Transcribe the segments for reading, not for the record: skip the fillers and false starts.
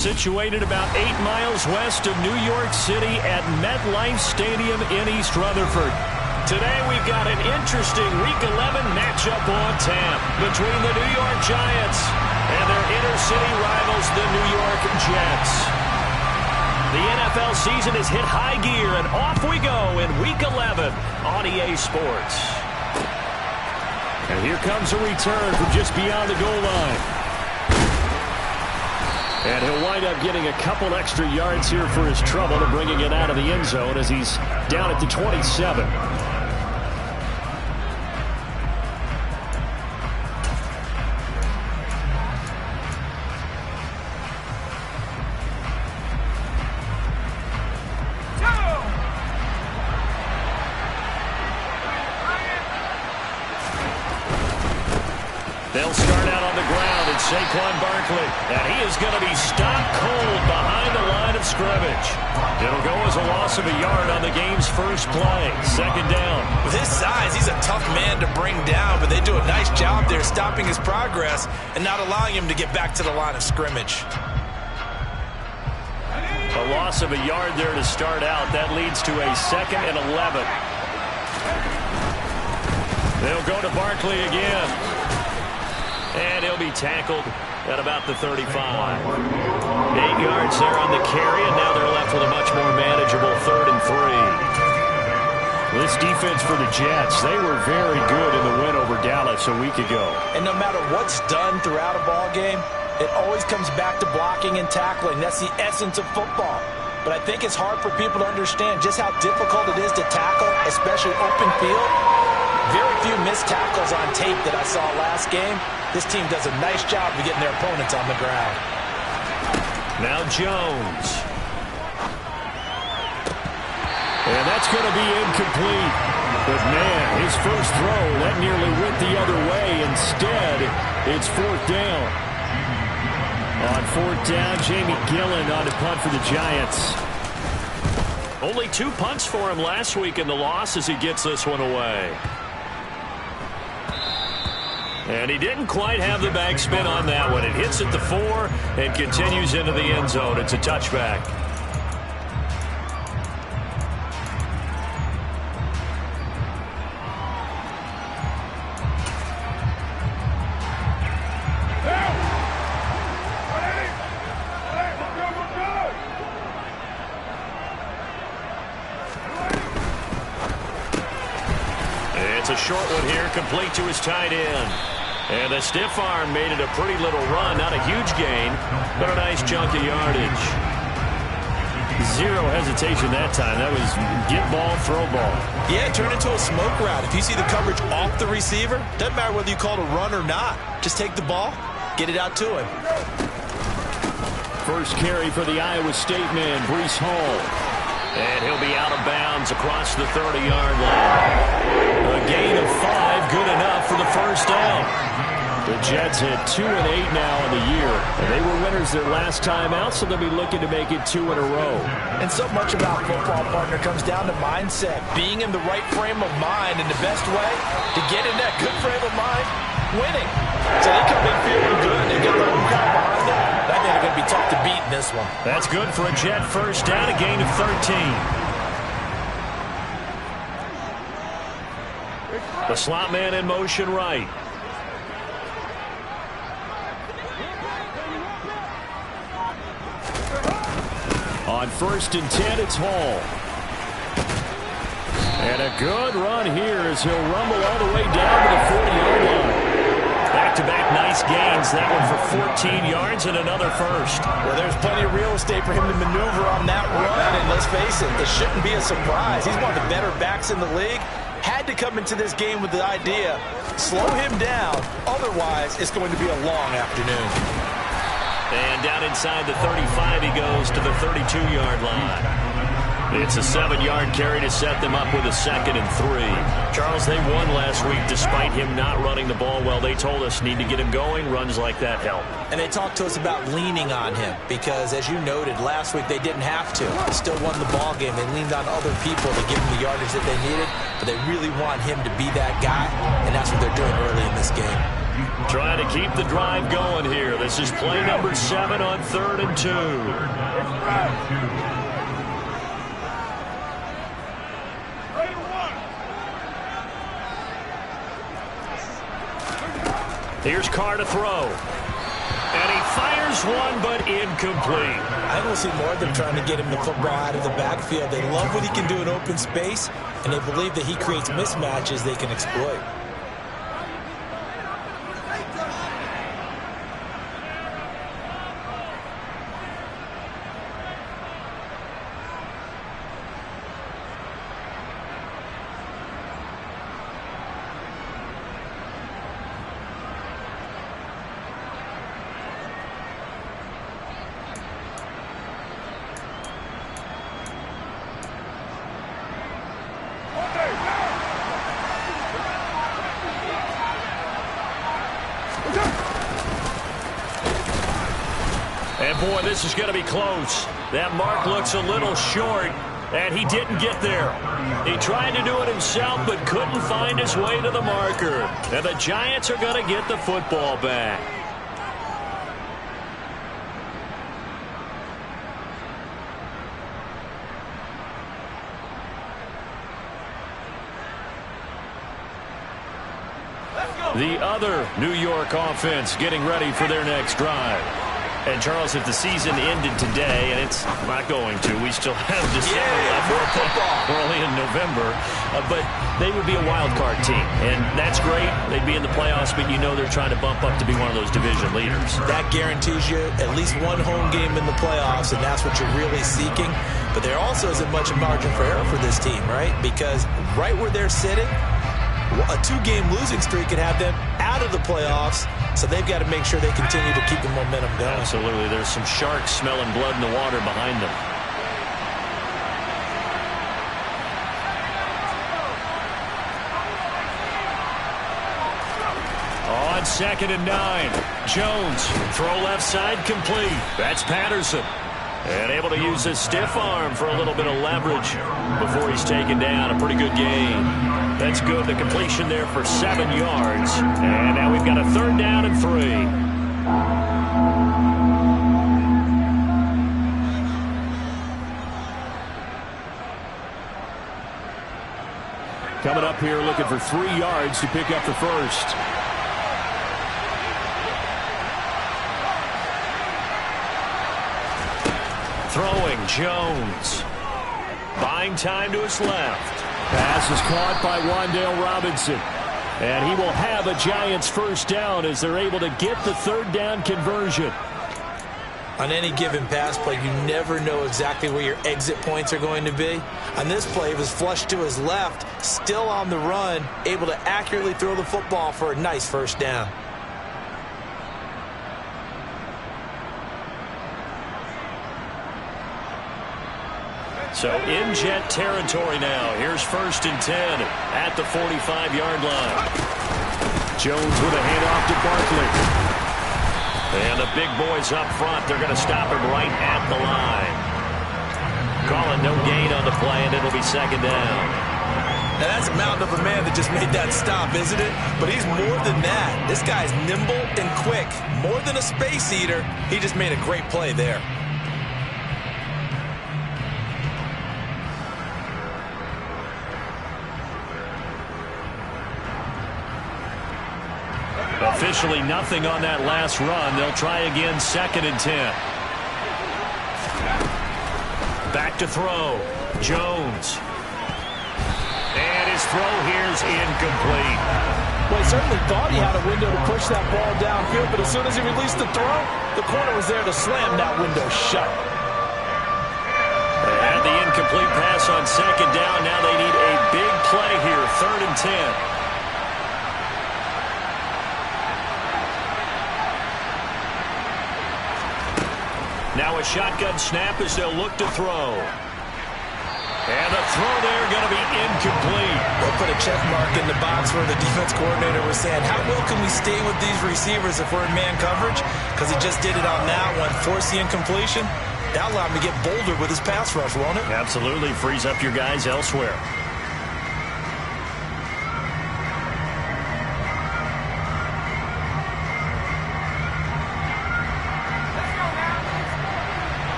Situated about 8 miles west of New York City at MetLife Stadium in East Rutherford. Today we've got an interesting Week 11 matchup on tap between the New York Giants and their inner-city rivals, the New York Jets. The NFL season has hit high gear, and off we go in Week 11 on EA Sports. And here comes a return from just beyond the goal line. And he'll wind up getting a couple extra yards here for his trouble and bringing it out of the end zone as he's down at the 27. They'll start out on the ground, and Saquon Barkley. And he is going to be stopped cold behind the line of scrimmage. It'll go as a loss of a yard on the game's first play. Second down. With his size, he's a tough man to bring down, but they do a nice job there stopping his progress and not allowing him to get back to the line of scrimmage. A loss of a yard there to start out. That leads to a 2nd and 11. They'll go to Barkley again. And he'll be tackled at about the 35. 8 yards there on the carry, and now they're left with a much more manageable 3rd and 3. This defense for the Jets, they were very good in the win over Dallas a week ago. And no matter what's done throughout a ball game, it always comes back to blocking and tackling. That's the essence of football. But I think it's hard for people to understand just how difficult it is to tackle, especially open field. Very few missed tackles on tape that I saw last game. This team does a nice job of getting their opponents on the ground. Now Jones. And that's going to be incomplete. But, man, his first throw, that nearly went the other way. Instead, it's 4th down. On 4th down, Jamie Gillen on to punt for the Giants. Only 2 punts for him last week in the loss as he gets this one away. And he didn't quite have the backspin on that one. It hits at the 4 and continues into the end zone. It's a touchback. It's a short one here, complete to his tight end. And a stiff arm made it a pretty little run. Not a huge gain, but a nice chunk of yardage. Zero hesitation that time. That was get ball, throw ball. Yeah, turn into a smoke route. If you see the coverage off the receiver, doesn't matter whether you call it a run or not. Just take the ball, get it out to him. First carry for the Iowa State man, Breece Hall. And he'll be out of bounds across the 30-yard line. A gain of 5, good enough for the first down. The Jets hit 2-8 now in the year. And they were winners their last time out, so they'll be looking to make it 2 in a row. And so much about football, partner, comes down to mindset. Being in the right frame of mind, and the best way to get in that good frame of mind, winning. So they come in feeling good. They get the home crowd behind them. I think they're going to be tough to beat in this one. That's good for a Jet first down, a gain of 13. The slot man in motion right. On 1st and 10, it's Hall. And a good run here as he'll rumble all the way down to the 40-yard line. Back-to-back nice gains. That one for 14 yards and another first. Well, there's plenty of real estate for him to maneuver on that run. And let's face it, it shouldn't be a surprise. He's one of the better backs in the league. Had to come into this game with the idea, slow him down. Otherwise, it's going to be a long afternoon. And down inside the 35, he goes to the 32-yard line. It's a 7-yard carry to set them up with a 2nd and 3. Charles, they won last week despite him not running the ball well. They told us need to get him going. Runs like that help. And they talked to us about leaning on him because, as you noted, last week they didn't have to. They still won the ball game. They leaned on other people to give him the yardage that they needed, but they really want him to be that guy, and that's what they're doing early in this game. Trying to keep the drive going here. This is play number 7 on 3rd and 2. Here's Carr to throw. And he fires one, but incomplete. I don't see more of them trying to get him the football out of the backfield. They love what he can do in open space, and they believe that he creates mismatches they can exploit. And boy, this is going to be close. That mark looks a little short, and he didn't get there. He tried to do it himself, but couldn't find his way to the marker. And the Giants are going to get the football back. The other New York offense getting ready for their next drive. And, Charles, if the season ended today, and it's not going to, we still have December left. More football. We're only in November. But they would be a wild card team. And that's great. They'd be in the playoffs, but you know they're trying to bump up to be one of those division leaders. That guarantees you at least one home game in the playoffs, and that's what you're really seeking. But there also isn't much margin for error for this team, right? Because right where they're sitting, a 2-game losing streak could have them out of the playoffs, so they've got to make sure they continue to keep the momentum going. Absolutely. There's some sharks smelling blood in the water behind them. On 2nd and 9, Jones, throw left side complete. That's Patterson. And able to use his stiff arm for a little bit of leverage before he's taken down. A pretty good game. That's good. The completion there for 7 yards. And now we've got a 3rd down and 3. Coming up here looking for 3 yards to pick up the first. Throwing, Jones. Buying time to his left. Pass is caught by Wan'Dale Robinson. And he will have a Giants first down as they're able to get the 3rd down conversion. On any given pass play, you never know exactly where your exit points are going to be. On this play, it was flushed to his left, still on the run, able to accurately throw the football for a nice first down. So in Jet territory now. Here's 1st and 10 at the 45-yard line. Jones with a handoff to Barkley. And the big boys up front, they're going to stop him right at the line. Calling no gain on the play, and it'll be 2nd down. Now that's a mountain of a man that just made that stop, isn't it? But he's more than that. This guy's nimble and quick. More than a space eater, he just made a great play there. Officially nothing on that last run. They'll try again 2nd and 10. Back to throw. Jones. And his throw here's incomplete. Well, he certainly thought he had a window to push that ball downfield, but as soon as he released the throw, the corner was there to slam that window shut. And the incomplete pass on 2nd down. Now they need a big play here. 3rd and 10. Now a shotgun snap as they'll look to throw. And the throw there going to be incomplete. We'll put a check mark in the box where the defense coordinator was saying, how well can we stay with these receivers if we're in man coverage? Because he just did it on that one, forced the incompletion. That allowed him to get bolder with his pass rush, won't it? Absolutely. Frees up your guys elsewhere.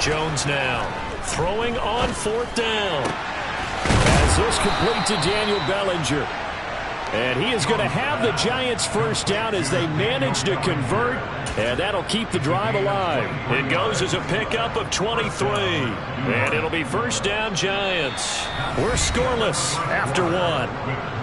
Jones now throwing on 4th down. As this complete to Daniel Bellinger. And he is going to have the Giants first down as they manage to convert. And that'll keep the drive alive. It goes as a pickup of 23. And it'll be first down Giants. We're scoreless after 1.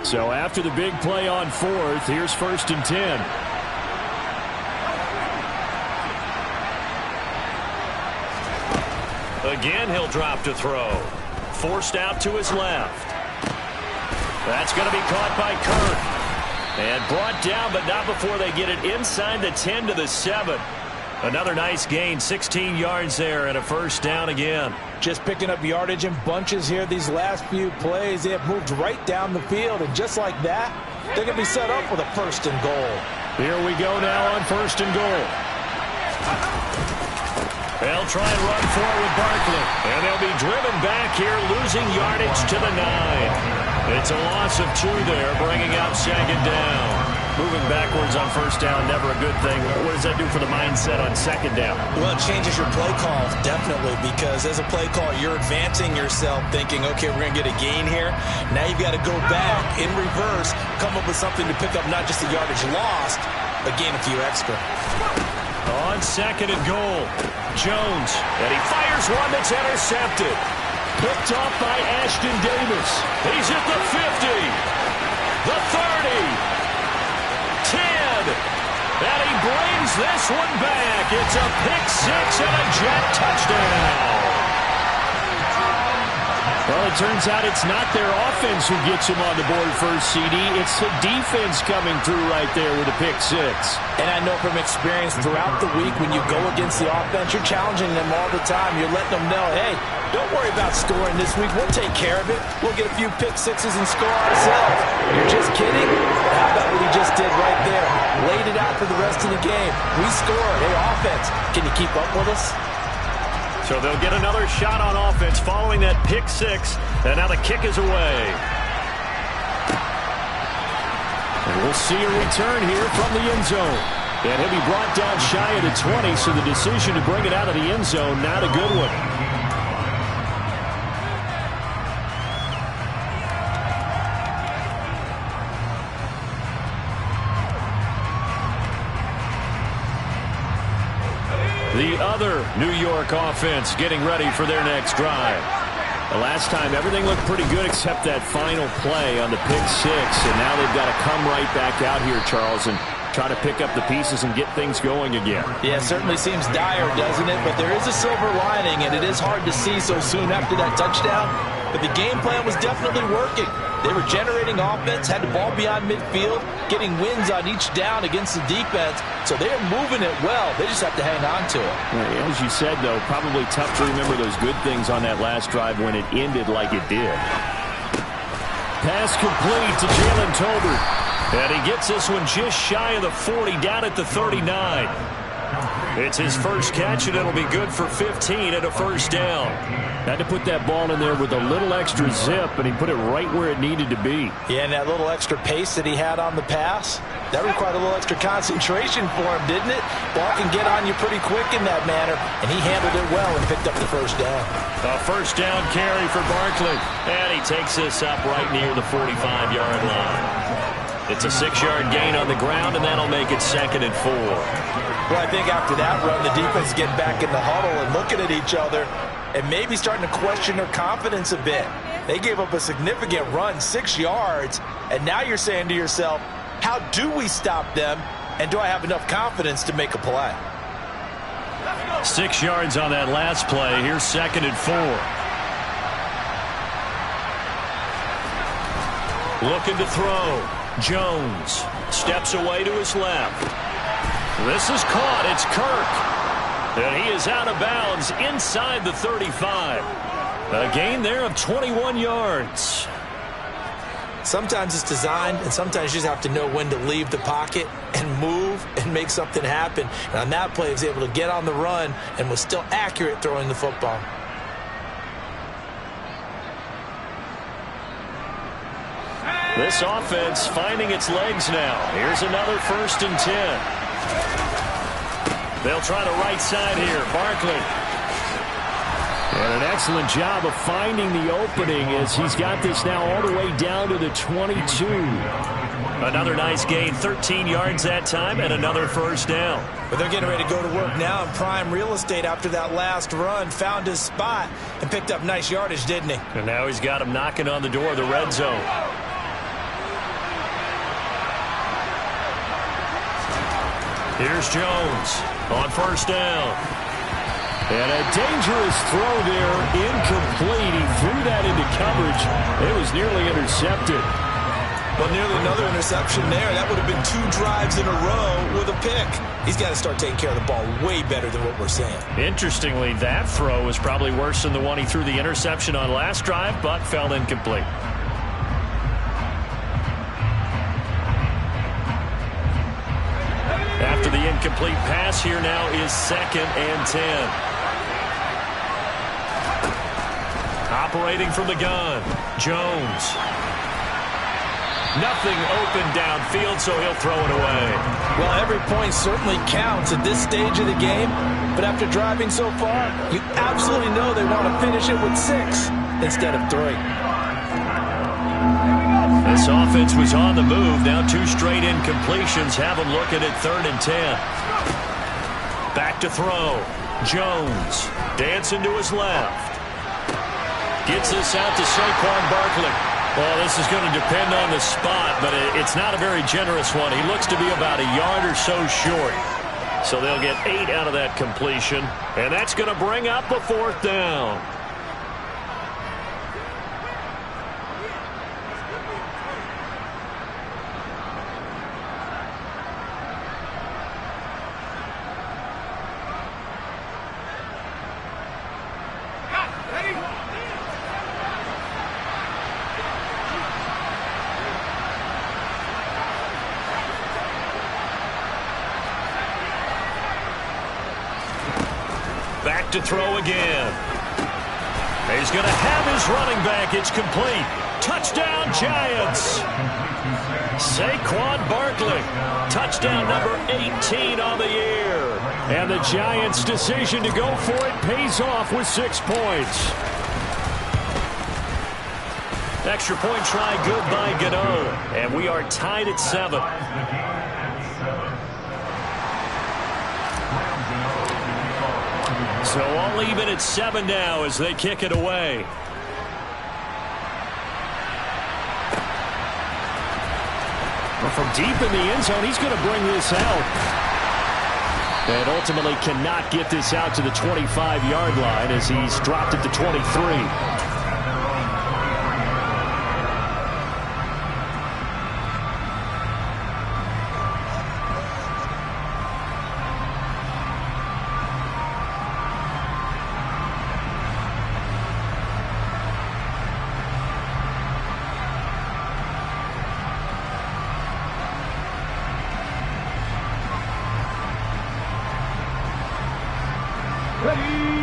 So after the big play on 4th, here's 1st and 10. Again, he'll drop to throw. Forced out to his left. That's going to be caught by Kirk. And brought down, but not before they get it inside the 10 to the 7. Another nice gain, 16 yards there, and a first down again. Just picking up yardage in bunches here these last few plays. They have moved right down the field, and just like that, they're going to be set up with a 1st and goal. Here we go now on 1st and goal. They'll try and run forward with Barkley, and they'll be driven back here, losing yardage to the 9. It's a loss of 2 there, bringing out 2nd down. Moving backwards on 1st down, never a good thing. What does that do for the mindset on 2nd down? Well, it changes your play call, definitely, because as a play call, you're advancing yourself thinking, okay, we're going to get a gain here. Now you've got to go back in reverse, come up with something to pick up not just the yardage lost, but gain a few extra. On 2nd and goal, Jones, and he fires one that's intercepted. Picked off by Ashton Davis. He's at the 50, the 30. 10, and he brings this one back. It's a pick-6 and a Jet touchdown. Well, it turns out it's not their offense who gets him on the board first, CD. It's the defense coming through right there with a pick-6. And I know from experience throughout the week when you go against the offense, you're challenging them all the time. You're letting them know, hey, don't worry about scoring this week. We'll take care of it. We'll get a few pick-6s and score ourselves. You're just kidding? How about what he just did right there? Laid it out for the rest of the game. We scored. Hey, offense, can you keep up with us? So they'll get another shot on offense following that pick-6, and now the kick is away. And we'll see a return here from the end zone. And he'll be brought down shy of the 20, so the decision to bring it out of the end zone, not a good one. The other New York offense getting ready for their next drive. The last time, everything looked pretty good except that final play on the pick-6, and now they've got to come right back out here, Charles, and try to pick up the pieces and get things going again. Yeah, it certainly seems dire, doesn't it? But there is a silver lining, and it is hard to see so soon after that touchdown. But the game plan was definitely working. They were generating offense, had the ball beyond midfield, getting wins on each down against the defense. So they're moving it well. They just have to hang on to it. Yeah, as you said, though, probably tough to remember those good things on that last drive when it ended like it did. Pass complete to Jalen Tolbert. And he gets this one just shy of the 40, down at the 39. It's his first catch, and it'll be good for 15 and a first down. Had to put that ball in there with a little extra zip, and he put it right where it needed to be. Yeah, and that little extra pace that he had on the pass, that required a little extra concentration for him, didn't it? Ball can get on you pretty quick in that manner, and he handled it well and picked up the first down. A first down carry for Barkley, and he takes this up right near the 45-yard line. It's a 6-yard gain on the ground, and that'll make it 2nd and 4. Well, I think after that run, the defense getting back in the huddle and looking at each other and maybe starting to question their confidence a bit. They gave up a significant run, 6 yards, and now you're saying to yourself, how do we stop them, and do I have enough confidence to make a play? 6 yards on that last play. Here's 2nd and 4. Looking to throw. Jones steps away to his left. This is caught. It's Kirk. And he is out of bounds inside the 35. A gain there of 21 yards. Sometimes it's designed, and sometimes you just have to know when to leave the pocket and move and make something happen. And on that play, he was able to get on the run and was still accurate throwing the football. This offense finding its legs now. Here's another 1st and 10. They'll try the right side here. Barkley. And an excellent job of finding the opening as he's got this now all the way down to the 22. Another nice gain, 13 yards that time, and another 1st down. But they're getting ready to go to work now in prime real estate after that last run. Found his spot and picked up nice yardage, didn't he? And now he's got him knocking on the door of the red zone. Here's Jones on 1st down. And a dangerous throw there, incomplete. He threw that into coverage. It was nearly intercepted. But nearly another interception there. That would have been 2 drives in a row with a pick. He's got to start taking care of the ball way better than what we're seeing. Interestingly, that throw was probably worse than the one he threw the interception on last drive, but fell incomplete. After the incomplete pass, here now is 2nd and 10. Operating from the gun, Jones. Nothing open downfield, so he'll throw it away. Well, every point certainly counts at this stage of the game, but after driving so far, you absolutely know they want to finish it with 6 instead of 3. This offense was on the move. Now 2 straight incompletions have them looking at 3rd and 10. Back to throw. Jones dancing to his left. Gets this out to Saquon Barkley. Well, this is going to depend on the spot, but it's not a very generous one. He looks to be about a yard or so short. So they'll get 8 out of that completion, and that's going to bring up a 4th down. Back to throw again. He's going to have his running back. It's complete. Touchdown, Giants. Saquon Barkley. Touchdown number 18 on the year. And the Giants' decision to go for it pays off with 6 points. Extra point try good by Gano. And we are tied at 7. So all even at 7 now as they kick it away. Well, from deep in the end zone, he's going to bring this out. And ultimately cannot get this out to the 25-yard line as he's dropped it to 23.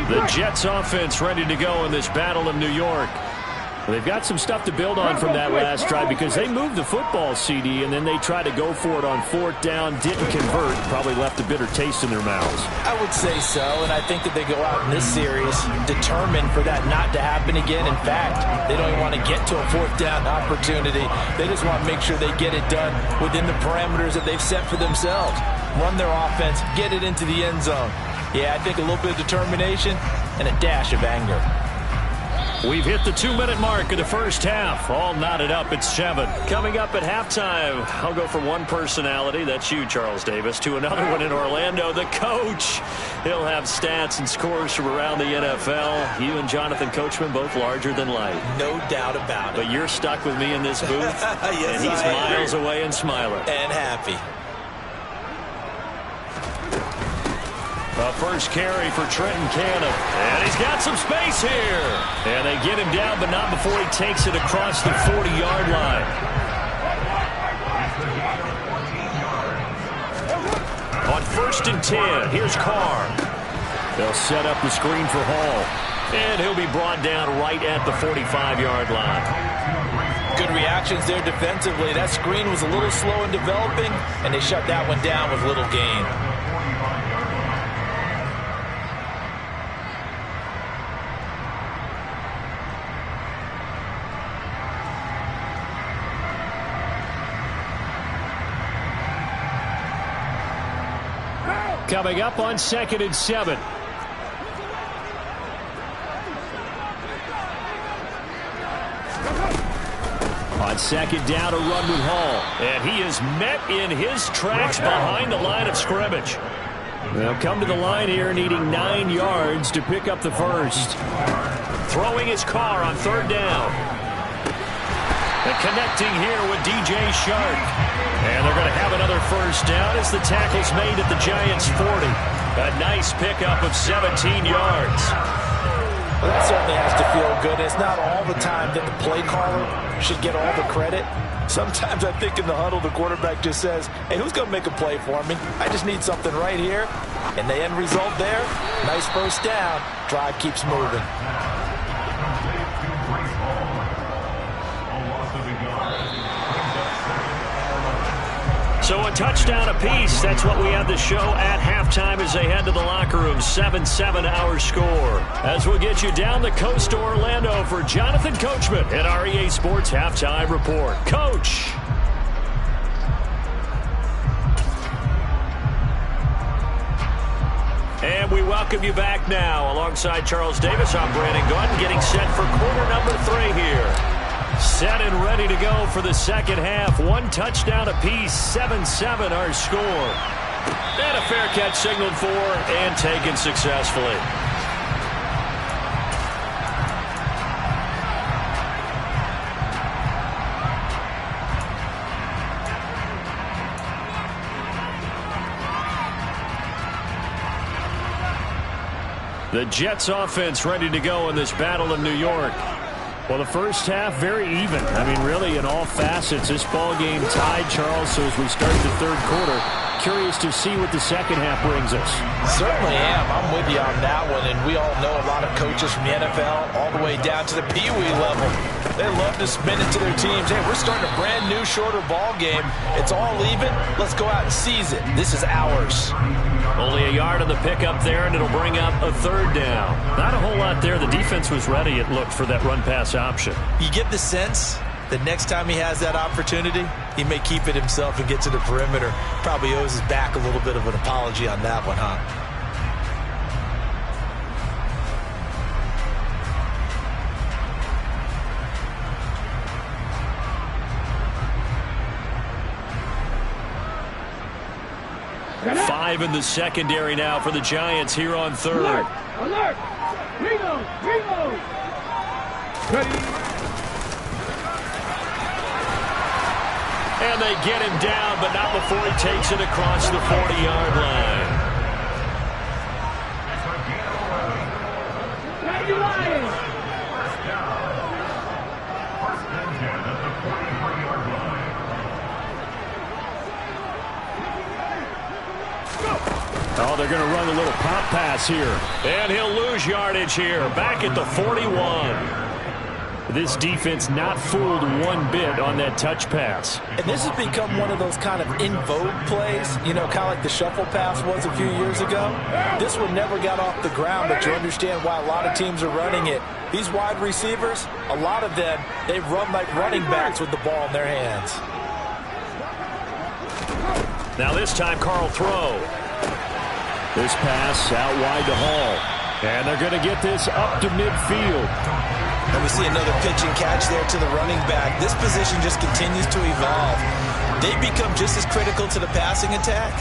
The Jets offense ready to go in this battle of New York. They've got some stuff to build on from that last drive because they moved the football, CD, and then they tried to go for it on 4th down, didn't convert, probably left a bitter taste in their mouths. I would say so, and I think that they go out in this series determined for that not to happen again. In fact, they don't even want to get to a 4th down opportunity. They just want to make sure they get it done within the parameters that they've set for themselves. Run their offense, get it into the end zone. Yeah, I think a little bit of determination and a dash of anger. We've hit the 2-minute mark of the first half. All knotted up at 7. Coming up at halftime, I'll go from one personality, that's you, Charles Davis, to another one in Orlando, the coach. He'll have stats and scores from around the NFL. You and Jonathan Coachman both larger than life. No doubt about it. But you're stuck with me in this booth, yes, and he's miles away and smiling. And happy. A first carry for Trenton Cannon. And he's got some space here. And they get him down, but not before he takes it across the 40-yard line. On 1st and 10, here's Carr. They'll set up the screen for Hall. And he'll be brought down right at the 45-yard line. Good reactions there defensively. That screen was a little slow in developing, and they shut that one down with little gain. Coming up on 2nd and 7. On 2nd down, a run with Hall. And he is met in his tracks behind the line of scrimmage. They'll come to the line here needing 9 yards to pick up the first. Throwing his Carr on 3rd down. And connecting here with DJ Shark. And they're going to have another first down as the tackle's made at the Giants' 40. A nice pickup of 17 yards. Well, that certainly has to feel good. It's not all the time that the play caller should get all the credit. Sometimes I think in the huddle, the quarterback just says, hey, who's going to make a play for me? I just need something right here. And the end result there, nice first down. Drive keeps moving. So a touchdown apiece. That's what we have the show at halftime as they head to the locker room. 7-7 our score. As we'll get you down the coast to Orlando for Jonathan Coachman at our EA Sports Halftime Report. Coach. And we welcome you back now. Alongside Charles Davis, I'm Brandon Gaudin, getting set for quarter number 3 here. Set and ready to go for the second half. 1 touchdown apiece, 7-7 our score. And a fair catch signaled for and taken successfully. The Jets offense ready to go in this battle of New York. Well, the first half, very even. I mean, really, in all facets, this ball game tied, Charles. So as we start the third quarter, curious to see what the second half brings us. Certainly am. I'm with you on that one. And we all know a lot of coaches from the NFL all the way down to the Pee Wee level. They love to spin it to their teams. Hey, we're starting a brand new, shorter ball game. It's all even. Let's go out and seize it. This is ours. Only a yard on the pickup there, and it'll bring up a 3rd down. Not a whole lot there. The defense was ready, it looked, for that run-pass option. You get the sense that next time he has that opportunity, he may keep it himself and get to the perimeter. Probably owes his back a little bit of an apology on that one, huh? Five in the secondary now for the Giants here on 3rd. Alert! Alert! Ringo! Ringo! Ready? And they get him down, but not before he takes it across the 40-yard line. Ready, Lions! Oh, they're going to run a little pop pass here. And he'll lose yardage here. Back at the 41. This defense not fooled one bit on that touch pass. And this has become one of those kind of in vogue plays, you know, kind of like the shuffle pass was a few years ago. This one never got off the ground, but you understand why a lot of teams are running it. These wide receivers, a lot of them, they run like running backs with the ball in their hands. Now this time, Carl throw. This pass out wide to Hall. And they're going to get this up to midfield. And we see another pitch and catch there to the running back. This position just continues to evolve. They become just as critical to the passing attack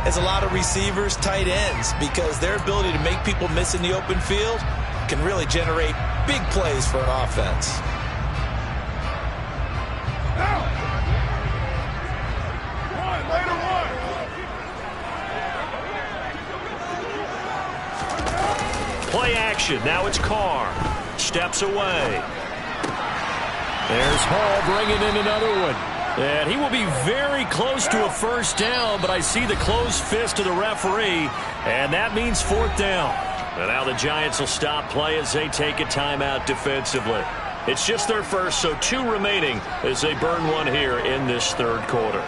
as a lot of receivers, tight ends, because their ability to make people miss in the open field can really generate big plays for an offense. Play action. Now it's Carr. Steps away. There's Hall bringing in another one. And he will be very close to a first down, but I see the closed fist of the referee, and that means fourth down. And now the Giants will stop play as they take a timeout defensively. It's just their first, so 2 remaining as they burn one here in this third quarter.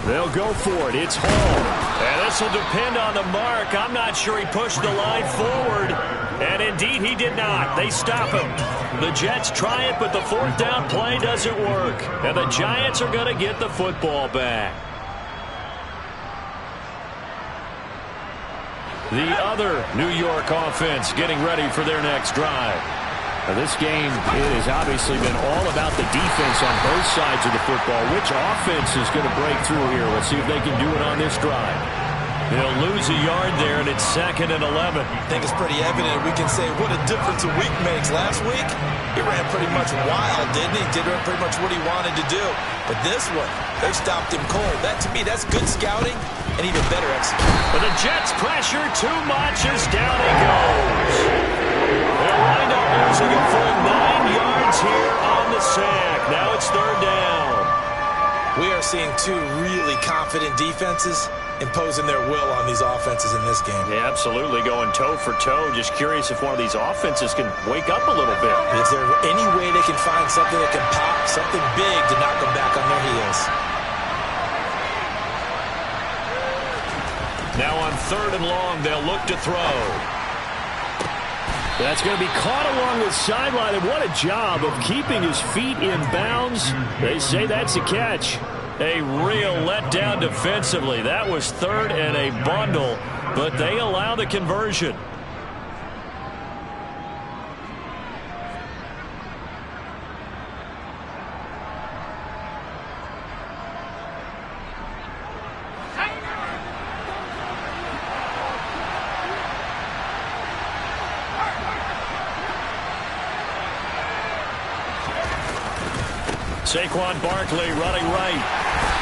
They'll go for it. It's Hall. And this will depend on the mark. I'm not sure he pushed the line forward. And indeed, he did not. They stop him. The Jets try it, but the fourth down play doesn't work. And the Giants are going to get the football back. The other New York offense getting ready for their next drive. Now this game, it has obviously been all about the defense on both sides of the football. Which offense is going to break through here? Let's see if they can do it on this drive. They'll lose a yard there, and it's 2nd and 11. I think it's pretty evident. We can say what a difference a week makes. Last week, he ran pretty much wild, didn't he? Did pretty much what he wanted to do. But this one, they stopped him cold. That, to me, that's good scouting and even better execution. But the Jets pressure too much as down he goes. They'll wind up losing a full 9 yards here on the sack. Now it's third down. We are seeing 2 really confident defenses imposing their will on these offenses in this game. Yeah, absolutely, going toe for toe. Just curious if one of these offenses can wake up a little bit. Is there any way they can find something that can pop, something big to knock them back on their heels? Now on 3rd and long, they'll look to throw. That's going to be caught along the sideline, and what a job of keeping his feet in bounds. They say that's a catch. A real letdown defensively. That was 3rd and a bundle, but they allow the conversion. Saquon Barkley running right.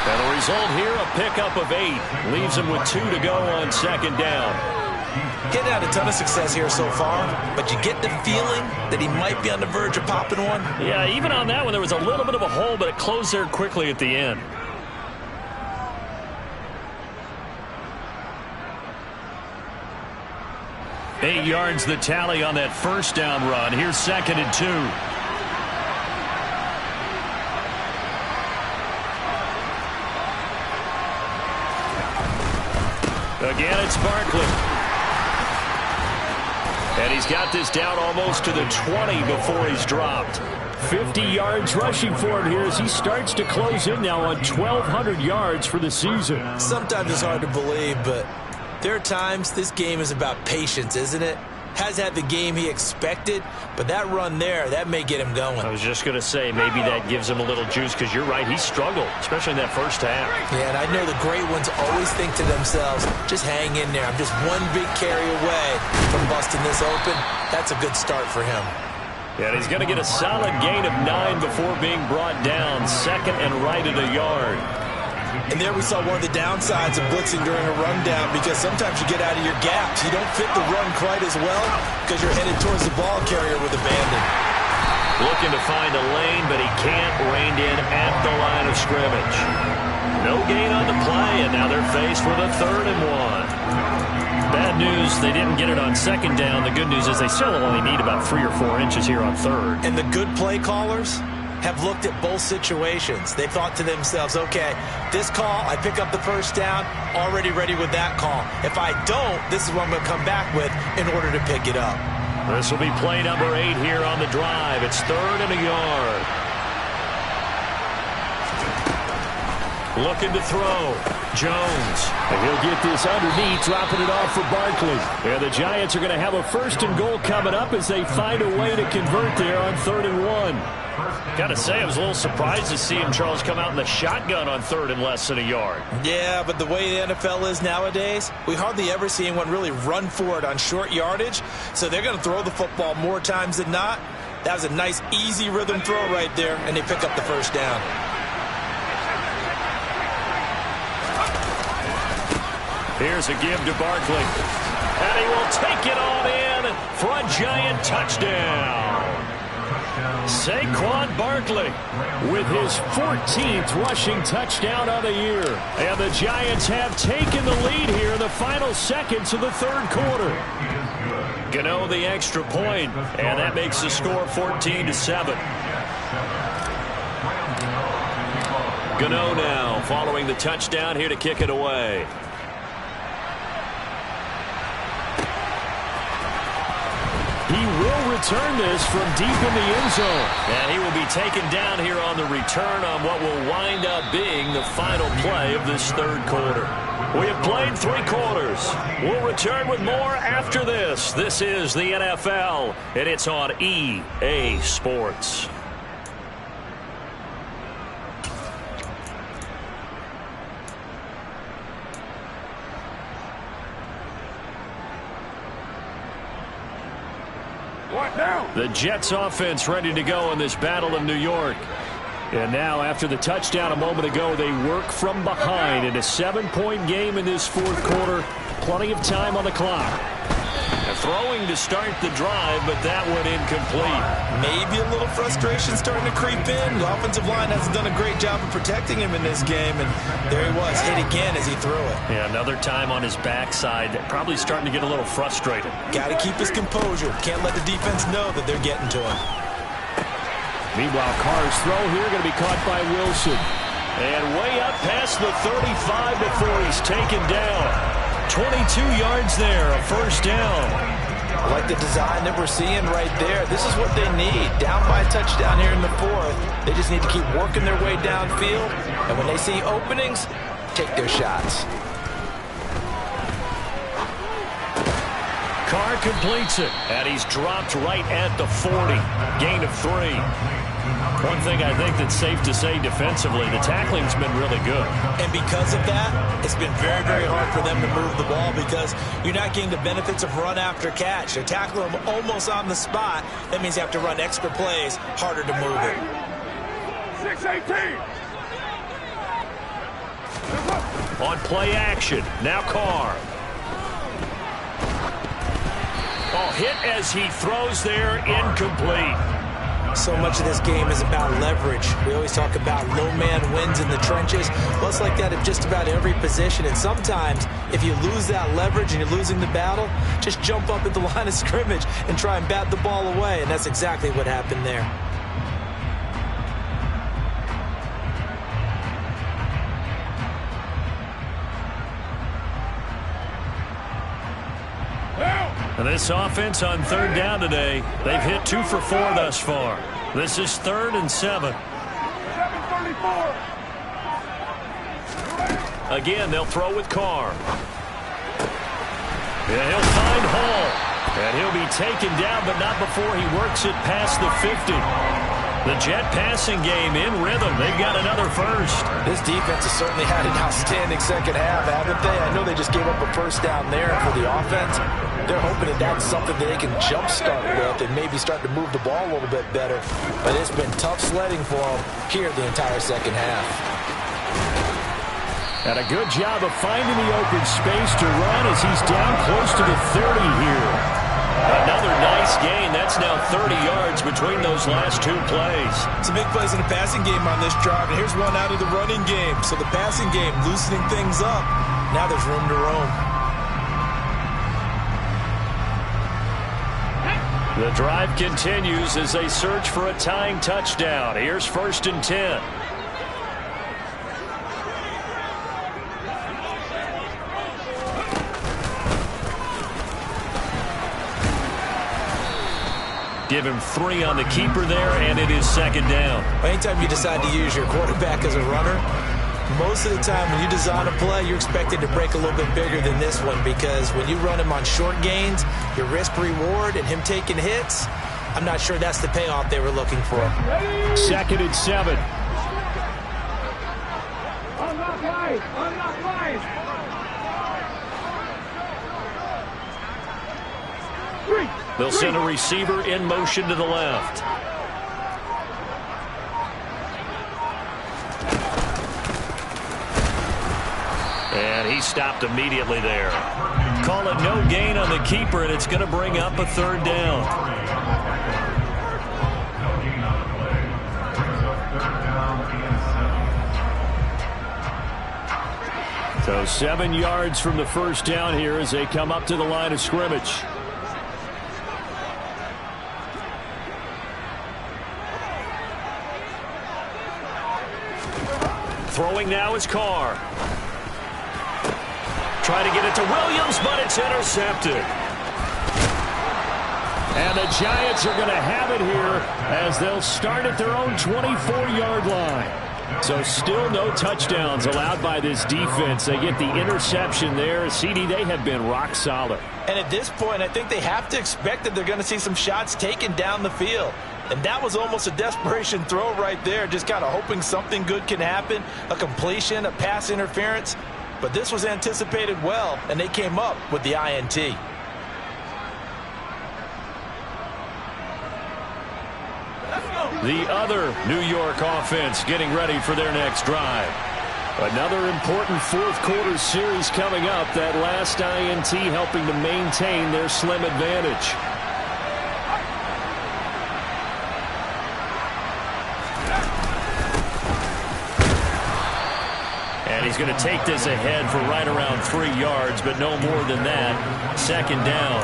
And the result here, a pickup of 8. Leaves him with 2 to go on 2nd down. Getting out a ton of success here so far, but you get the feeling that he might be on the verge of popping one. Yeah, even on that one, there was a little bit of a hole, but it closed there quickly at the end. Eight yards the tally on that first down run. Here's 2nd and 2. Again, it's Barkley. And he's got this down almost to the 20 before he's dropped. 50 yards rushing for him here as he starts to close in now on 1,200 yards for the season. Sometimes it's hard to believe, but there are times this game is about patience, isn't it? Has had the game he expected, but that run there, that may get him going. I was just going to say, maybe that gives him a little juice, because you're right, he struggled, especially in that first half. Yeah, and I know the great ones always think to themselves, just hang in there. I'm just one big carry away from busting this open. That's a good start for him. Yeah, and he's going to get a solid gain of 9 before being brought down. 2nd and right at a yard. And there we saw one of the downsides of blitzing during a rundown, because sometimes you get out of your gaps. You don't fit the run quite as well because you're headed towards the ball carrier with abandon. Looking to find a lane, but he can't rein in at the line of scrimmage. No gain on the play, and now they're faced with a 3rd and 1. Bad news, they didn't get it on 2nd down. The good news is they still only need about 3 or 4 inches here on 3rd. And the good play callers have looked at both situations. They thought to themselves, okay, this call, I pick up the first down, already ready with that call. If I don't, this is what I'm going to come back with in order to pick it up. This will be play number 8 here on the drive. It's 3rd and a yard. Looking to throw. Jones. And he'll get this underneath, dropping it off for Barkley. And the Giants are going to have a 1st and goal coming up as they find a way to convert there on 3rd and 1. Got to say, I was a little surprised to see him, Charles, come out in the shotgun on 3rd and less than a yard. Yeah, but the way the NFL is nowadays, we hardly ever see anyone really run for it on short yardage. So they're going to throw the football more times than not. That was a nice, easy rhythm throw right there, and they pick up the 1st down. Here's a give to Barkley. And he will take it on in for a Giant touchdown. Saquon Barkley with his 14th rushing touchdown of the year. And the Giants have taken the lead here in the final seconds of the 3rd quarter. Gano the extra point, and that makes the score 14-7. Gano now following the touchdown here to kick it away. He will return this from deep in the end zone. And he will be taken down here on the return on what will wind up being the final play of this 3rd quarter. We have played 3 quarters. We'll return with more after this. This is the NFL, and it's on EA Sports. The Jets offense ready to go in this battle in New York. And now after the touchdown a moment ago, they work from behind in a 7-point game in this 4th quarter. Plenty of time on the clock. Throwing to start the drive, but that one incomplete. Maybe a little frustration starting to creep in. The offensive line hasn't done a great job of protecting him in this game, and there he was, hit again as he threw it. Yeah, another time on his backside, probably starting to get a little frustrated. Got to keep his composure. Can't let the defense know that they're getting to him. Meanwhile, Carr's throw here going to be caught by Wilson. And way up past the 35 before he's taken down. 22 yards there, a 1st down. I like the design that we're seeing right there. This is what they need. Down by a touchdown here in the 4th. They just need to keep working their way downfield. And when they see openings, take their shots. Carr completes it, and he's dropped right at the 40. Gain of 3. One thing I think that's safe to say defensively, the tackling's been really good. And because of that, it's been very, very hard for them to move the ball because you're not getting the benefits of run after catch. They tackle them almost on the spot. That means you have to run extra plays, harder to move it. 6-18. On play action, now Carr. Oh, hit as he throws there, incomplete. So much of this game is about leverage. We always talk about no man wins in the trenches. Well, it's like that at just about every position. And sometimes, if you lose that leverage and you're losing the battle, just jump up at the line of scrimmage and try and bat the ball away. And that's exactly what happened there. And this offense on 3rd down today, they've hit 2 for 4 thus far. This is 3rd and 7. 7:34. Again, they'll throw with Carr. And he'll find Hall. And he'll be taken down, but not before he works it past the 50. The Jet passing game in rhythm. They've got another 1st. This defense has certainly had an outstanding second half, haven't they? I know they just gave up a 1st down there for the offense. They're hoping that that's something that they can jumpstart with and maybe start to move the ball a little bit better. But it's been tough sledding for them here the entire second half. And a good job of finding the open space to run as he's down close to the 30 here. Another nice gain. That's now 30 yards between those last 2 plays. Some big plays in the passing game on this drive, and here's one out of the running game. So the passing game loosening things up. Now there's room to roam. The drive continues as they search for a tying touchdown. Here's 1st and 10. Give him 3 on the keeper there, and it is 2nd down. Anytime you decide to use your quarterback as a runner, Most of the time when you design a play, you're expected to break a little bit bigger than this one because when you run him on short gains, your risk-reward and him taking hits, I'm not sure that's the payoff they were looking for. 2nd and 7. Unlock life! Unlock life! 3. They'll send a receiver in motion to the left. And he stopped immediately there. Call it no gain on the keeper, and it's going to bring up a 3rd down. So 7 yards from the first down here as they come up to the line of scrimmage. Throwing now is Carr. Trying to get it to Williams, but it's intercepted. And the Giants are going to have it here as they'll start at their own 24-yard line. So still no touchdowns allowed by this defense. They get the interception there. CD, they have been rock solid. And at this point, I think they have to expect that they're going to see some shots taken down the field. And that was almost a desperation throw right there, just kind of hoping something good can happen, a completion, a pass interference. But this was anticipated well, and they came up with the INT. The other New York offense getting ready for their next drive. Another important fourth-quarter series coming up. That last INT helping to maintain their slim advantage. And he's going to take this ahead for right around 3 yards, but no more than that. 2nd down.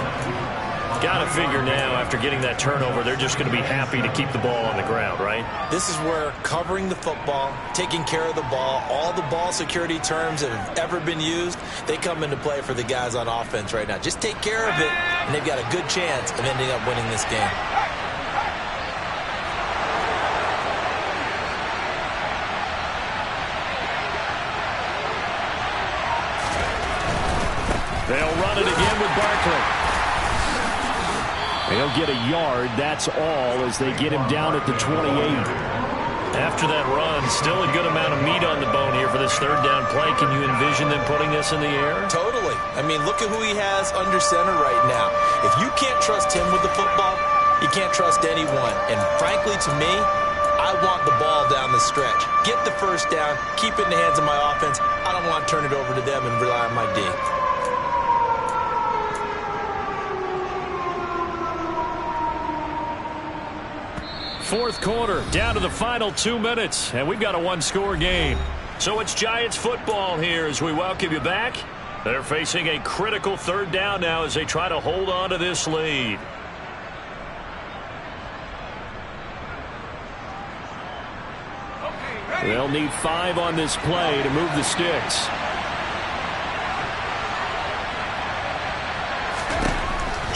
Got to figure now, after getting that turnover, they're just going to be happy to keep the ball on the ground, right? This is where covering the football, taking care of the ball, all the ball security terms that have ever been used, they come into play for the guys on offense right now. Just take care of it, and they've got a good chance of ending up winning this game. They'll run it again with Barkley. They'll get a yard, that's all, as they get him down at the 28. After that run, still a good amount of meat on the bone here for this 3rd down play. Can you envision them putting this in the air? Totally. I mean, look at who he has under center right now. If you can't trust him with the football, you can't trust anyone. And frankly, to me, I want the ball down the stretch. Get the 1st down, keep it in the hands of my offense. I don't want to turn it over to them and rely on my D. 4th quarter, down to the final 2 minutes, and we've got a 1-score game. So it's Giants football here as we welcome you back. They're facing a critical 3rd down now as they try to hold on to this lead. They'll need 5 on this play to move the sticks.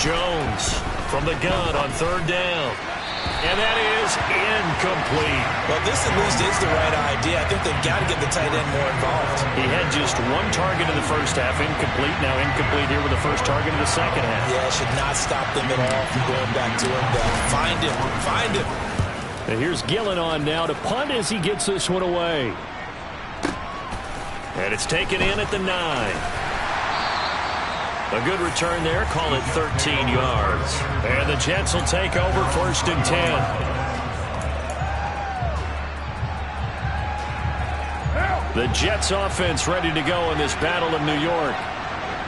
Jones from the gun on 3rd down. And that is incomplete. Well, this at least is the right idea. I think they've got to get the tight end more involved. He had just 1 target in the first half, incomplete. Now incomplete here with the first target in the second half. Yeah, it should not stop them at all from going back to him. Find him. Find him. And here's Gillen on now to punt as he gets this one away. And it's taken in at the 9. A good return there. Call it 13 yards. And the Jets will take over 1st and 10. The Jets offense ready to go in this battle of New York.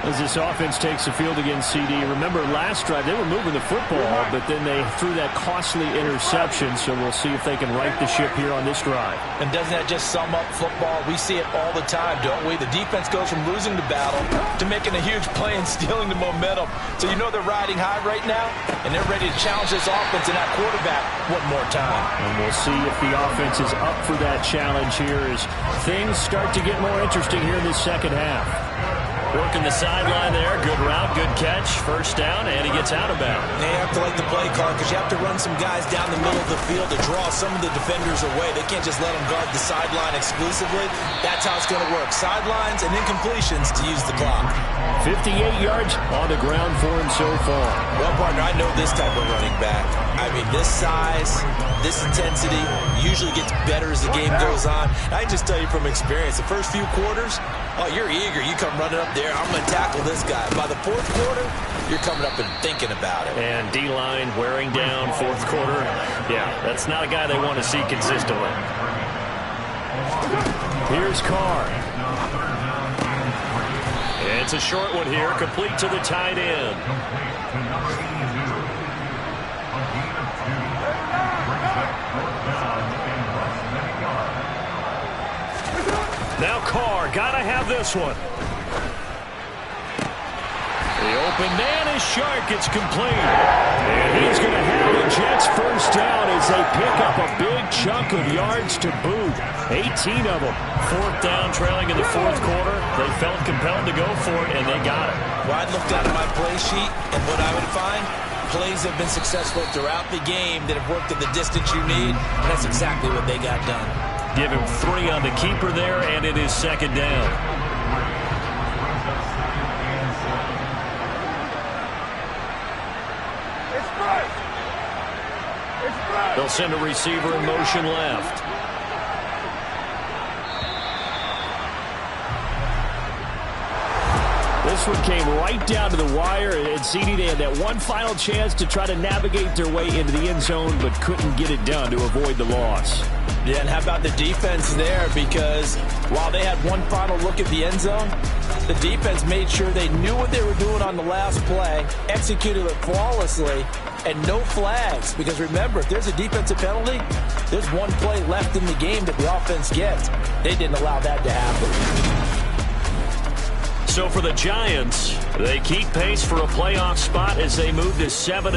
As this offense takes the field against CD. Remember last drive they were moving the football, but then they threw that costly interception. So we'll see if they can right the ship here on this drive. And doesn't that just sum up football? We see it all the time, don't we? The defense goes from losing the battle to making a huge play and stealing the momentum. So you know they're riding high right now, and they're ready to challenge this offense and that quarterback one more time. And we'll see if the offense is up for that challenge here as things start to get more interesting here in this second half. Working the sideline there. Good route, good catch. First down, and he gets out of bounds. They have to like the play call because you have to run some guys down the middle of the field to draw some of the defenders away. They can't just let them guard the sideline exclusively. That's how it's going to work. Sidelines and then completions to use the clock. 58 yards on the ground for him so far. Well, partner, I know this type of running back. I mean, this size, this intensity usually gets better as the game goes on. I can just tell you from experience, the first few quarters, oh, you're eager. You come running up there, I'm going to tackle this guy. By the fourth quarter, you're coming up and thinking about it. And D-line wearing down fourth quarter. Yeah, that's not a guy they want to see consistently. Here's Carr. It's a short one here, complete to the tight end. Now Carr, gotta have this one. The open man is Shark. It's complete. And he's going to have the Jets first down as they pick up a big chunk of yards to boot. 18 of them. Fourth down, trailing in the fourth quarter. They felt compelled to go for it, and they got it. Well, I'd look down at my play sheet, and what I would find, plays have been successful throughout the game that have worked at the distance you need, and that's exactly what they got done. Give him 3 on the keeper there, and it is second down. They'll send a receiver in motion left. This one came right down to the wire, and CD, they had that one final chance to try to navigate their way into the end zone, but couldn't get it done to avoid the loss. Yeah, and how about the defense there? Because while they had one final look at the end zone, the defense made sure they knew what they were doing on the last play, executed it flawlessly, and no flags. Because remember, if there's a defensive penalty, there's one play left in the game that the offense gets. They didn't allow that to happen. So for the Giants, they keep pace for a playoff spot as they move to 7-2.